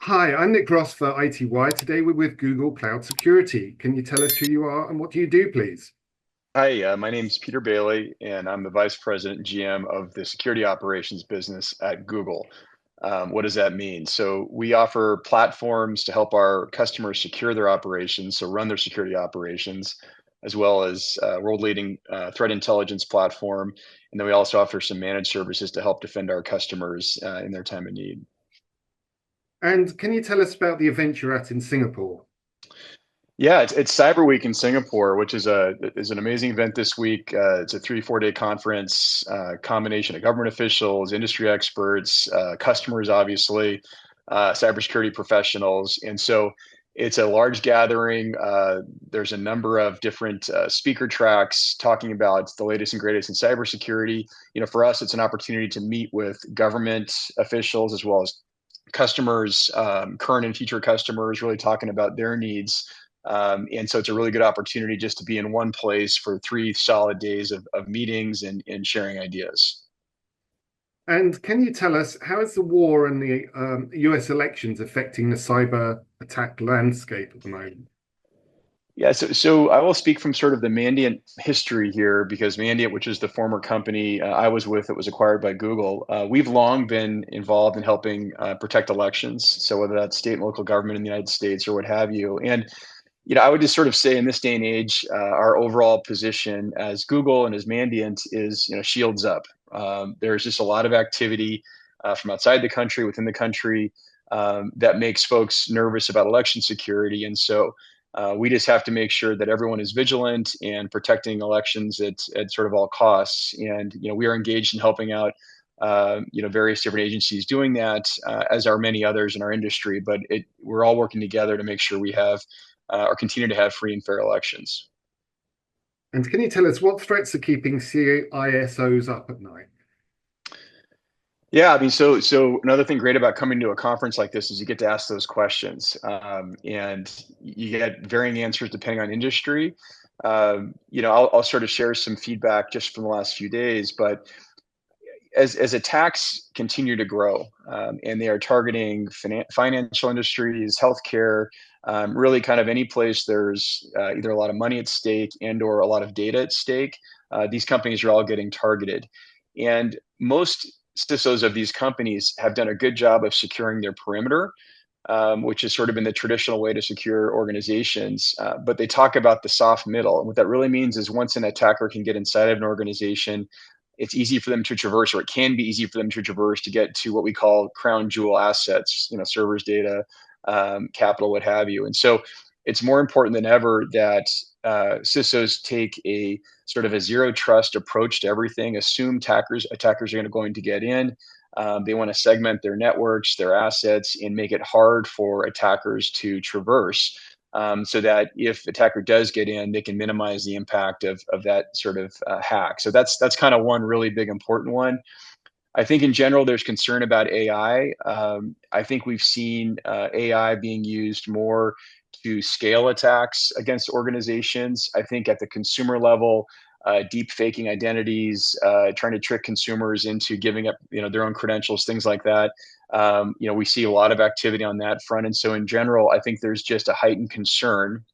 Hi, I'm Nick Gross for iTWire. Today we're with Google Cloud Security. Can you tell us who you are and what do you do, please? Hi, my name is Peter Baliey, and I'm the Vice President and GM of the Security Operations business at Google. What does that mean? So we offer platforms to help our customers secure their operations, so run their security operations, as well as world-leading threat intelligence platform. And then we also offer some managed services to help defend our customers in their time of need. And can you tell us about the event you're at in Singapore? Yeah, it's Cyber Week in Singapore, which is an amazing event this week. It's a 3 4 day conference, combination of government officials, industry experts, customers, obviously, cybersecurity professionals, and so it's a large gathering. There's a number of different speaker tracks talking about the latest and greatest in cybersecurity. For us, it's an opportunity to meet with government officials as well as customers, current and future customers, really talking about their needs. And so it's a really good opportunity just to be in one place for 3 solid days of meetings and sharing ideas. And can you tell us how is the war and the US elections affecting the cyber attack landscape at the moment? Yeah, so I will speak from sort of the Mandiant history here because Mandiant, which is the former company I was with that was acquired by Google, we've long been involved in helping protect elections. So whether that's state and local government in the United States or what have you. And I would just sort of say in this day and age, our overall position as Google and as Mandiant is, shields up. There's just a lot of activity from outside the country, within the country, that makes folks nervous about election security. And so we just have to make sure that everyone is vigilant and protecting elections at sort of all costs. And, we are engaged in helping out, various different agencies doing that, as are many others in our industry. But we're all working together to make sure we have or continue to have free and fair elections. And can you tell us what threats are keeping CISOs up at night? Yeah, I mean, so another thing great about coming to a conference like this is you get to ask those questions, and you get varying answers depending on industry. I'll sort of share some feedback just from the last few days, but as attacks continue to grow, and they are targeting financial industries, healthcare, really kind of any place there's either a lot of money at stake and or a lot of data at stake, these companies are all getting targeted. And most CISOs of these companies have done a good job of securing their perimeter, which has sort of been the traditional way to secure organizations. But they talk about the soft middle. And what that really means is once an attacker can get inside of an organization, it's easy for them to traverse, or it can be easy for them to traverse to get to what we call crown jewel assets, servers, data, capital, what have you. And so it's more important than ever that CISOs take a sort of a zero trust approach to everything. Assume attackers are going to get in. They want to segment their networks, their assets, and make it hard for attackers to traverse, so that if attacker does get in, they can minimize the impact of that sort of hack. So that's kind of one really big important one. I think in general, there's concern about AI. I think we've seen AI being used more to scale attacks against organizations. I think at the consumer level, deep faking identities, trying to trick consumers into giving up, their own credentials, things like that. We see a lot of activity on that front, and so in general, I think there's just a heightened concern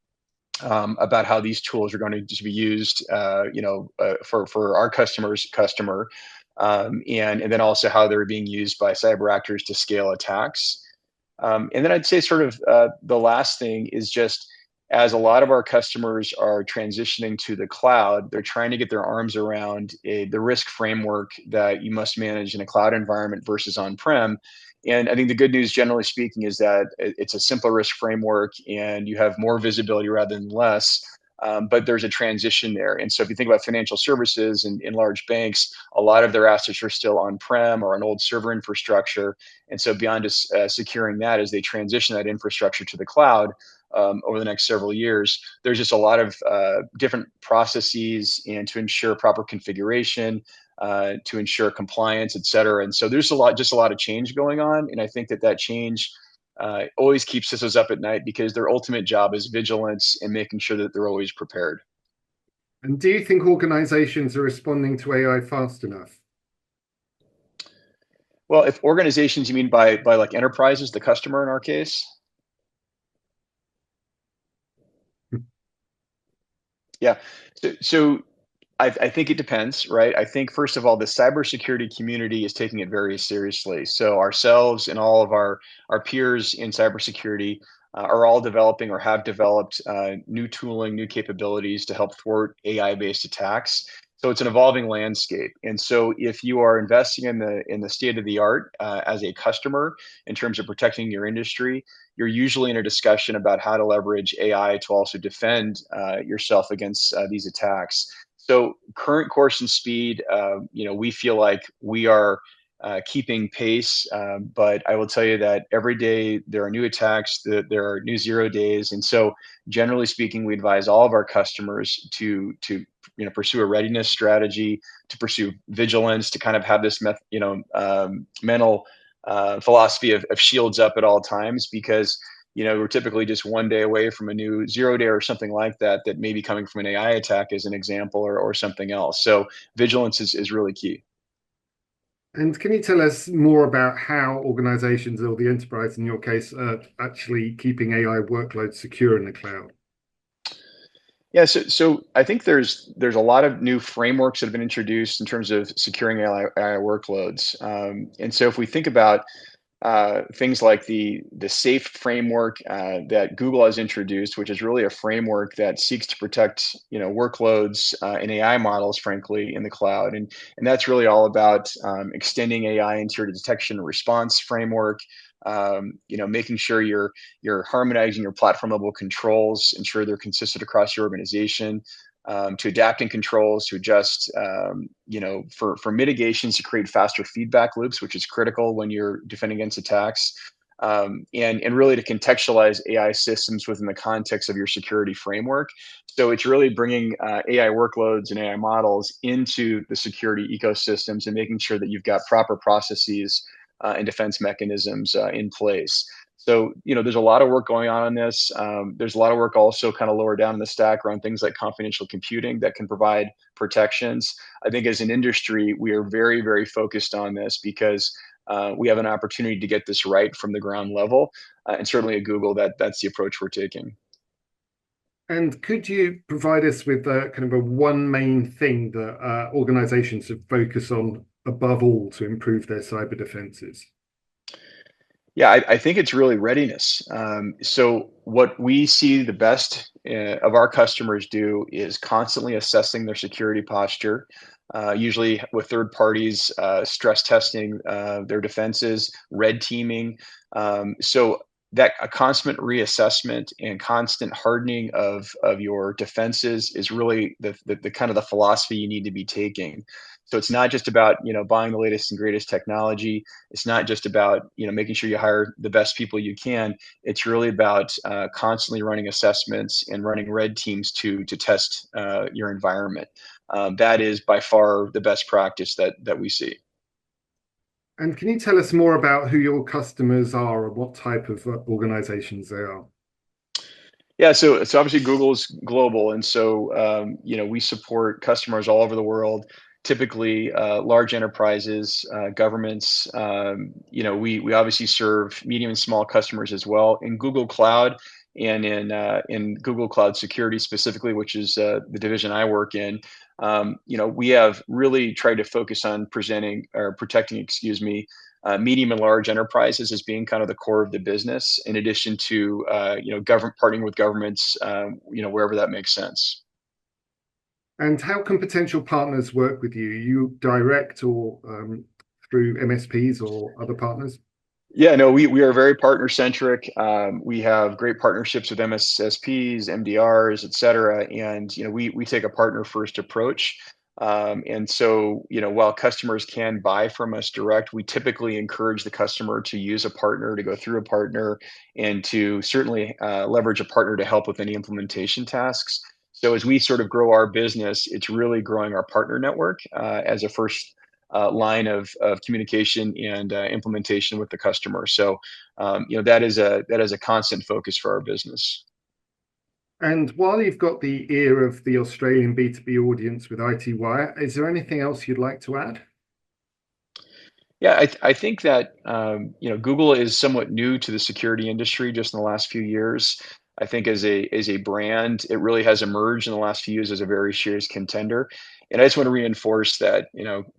about how these tools are going to just be used, for our customer, and then also how they're being used by cyber actors to scale attacks. And then I'd say sort of the last thing is just as a lot of our customers are transitioning to the cloud, they're trying to get their arms around the risk framework that you must manage in a cloud environment versus on-prem. And I think the good news, generally speaking, is that it's a simpler risk framework and you have more visibility rather than less. But there's a transition there. And so if you think about financial services and in large banks, a lot of their assets are still on-prem or on old server infrastructure. And so beyond just securing that, as they transition that infrastructure to the cloud over the next several years, there's just a lot of different processes and to ensure proper configuration, to ensure compliance, et cetera. And so there's just a lot of change going on. And I think that change always keeps CISOs up at night because their ultimate job is vigilance and making sure that they're always prepared. And do you think organizations are responding to AI fast enough? Well, if organizations, you mean by like enterprises, the customer in our case? Yeah. So I think it depends, right? I think first of all, the cybersecurity community is taking it very seriously. So ourselves and all of our peers in cybersecurity are all developing or have developed new tooling, new capabilities to help thwart AI-based attacks. So it's an evolving landscape, and so if you are investing in the state of the art as a customer in terms of protecting your industry, you're usually in a discussion about how to leverage AI to also defend yourself against these attacks. So current course and speed, we feel like we are keeping pace, but I will tell you that every day there are new attacks, there are new 0 days, and so generally speaking, we advise all of our customers to pursue a readiness strategy, to pursue vigilance, to kind of have this mental philosophy of shields up at all times, because we're typically just 1 day away from a new 0 day or something like that that may be coming from an AI attack as an example, or something else. So vigilance is really key. And can you tell us more about how organizations or the enterprise in your case are actually keeping AI workloads secure in the cloud? Yeah, so I think there's a lot of new frameworks that have been introduced in terms of securing AI workloads. And so if we think about things like the SAFE framework that Google has introduced, which is really a framework that seeks to protect workloads and AI models, frankly, in the cloud, and that's really all about extending AI into your detection and response framework. Making sure you're harmonizing your platform level controls, ensure they're consistent across your organization. To adapting controls, to adjust, for mitigations, to create faster feedback loops, which is critical when you're defending against attacks, and really to contextualize AI systems within the context of your security framework. So it's really bringing AI workloads and AI models into the security ecosystems and making sure that you've got proper processes and defense mechanisms in place. So, there's a lot of work going on this. There's a lot of work also kind of lower down in the stack around things like confidential computing that can provide protections. I think as an industry, we are very, very focused on this because we have an opportunity to get this right from the ground level. And certainly at Google, that's the approach we're taking. And could you provide us with kind of a one main thing that organizations should focus on above all to improve their cyber defenses? Yeah, I think it's really readiness. So what we see the best of our customers do is constantly assessing their security posture, usually with third parties, stress testing their defenses, red teaming. So that a constant reassessment and constant hardening of your defenses is really the kind of the philosophy you need to be taking. So it's not just about buying the latest and greatest technology. It's not just about making sure you hire the best people you can. It's really about constantly running assessments and running red teams to test your environment. That is by far the best practice that we see. And can you tell us more about who your customers are and what type of organizations they are? Yeah, so obviously Google's global, and so we support customers all over the world. Typically, large enterprises, governments. We obviously serve medium and small customers as well in Google Cloud and in Google Cloud Security specifically, which is the division I work in. We have really tried to focus on presenting or protecting, excuse me, medium and large enterprises as being kind of the core of the business, in addition to government partnering with governments, wherever that makes sense. And how can potential partners work with you? You direct or through MSPs or other partners? Yeah, no, we are very partner centric. We have great partnerships with MSSPs, MDRs, et cetera, and we take a partner first approach. And so, while customers can buy from us direct, we typically encourage the customer to use a partner, to go through a partner, and to certainly leverage a partner to help with any implementation tasks. So as we sort of grow our business, it's really growing our partner network as a first line of communication and implementation with the customer. So, that is a constant focus for our business. And while you've got the ear of the Australian B2B audience with iTWire, is there anything else you'd like to add? Yeah, I think that Google is somewhat new to the security industry just in the last few years. I think as a brand, it really has emerged in the last few years as a very serious contender. And I just want to reinforce that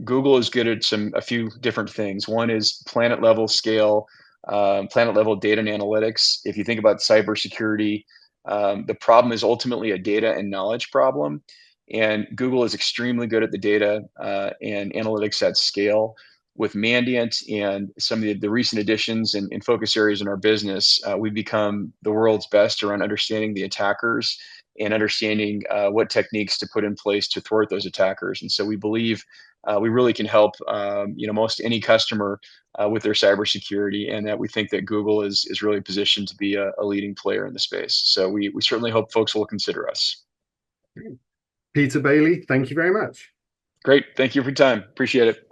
Google is good at a few different things. One is planet level scale, planet level data and analytics. If you think about cybersecurity, the problem is ultimately a data and knowledge problem. And Google is extremely good at the data and analytics at scale with Mandiant and some of the recent additions and focus areas in our business, we've become the world's best around understanding the attackers and understanding what techniques to put in place to thwart those attackers. And so we believe we really can help most any customer with their cybersecurity, and that we think that Google is really positioned to be a leading player in the space. So we certainly hope folks will consider us. Peter Baliey, thank you very much. Great, thank you for your time. Appreciate it.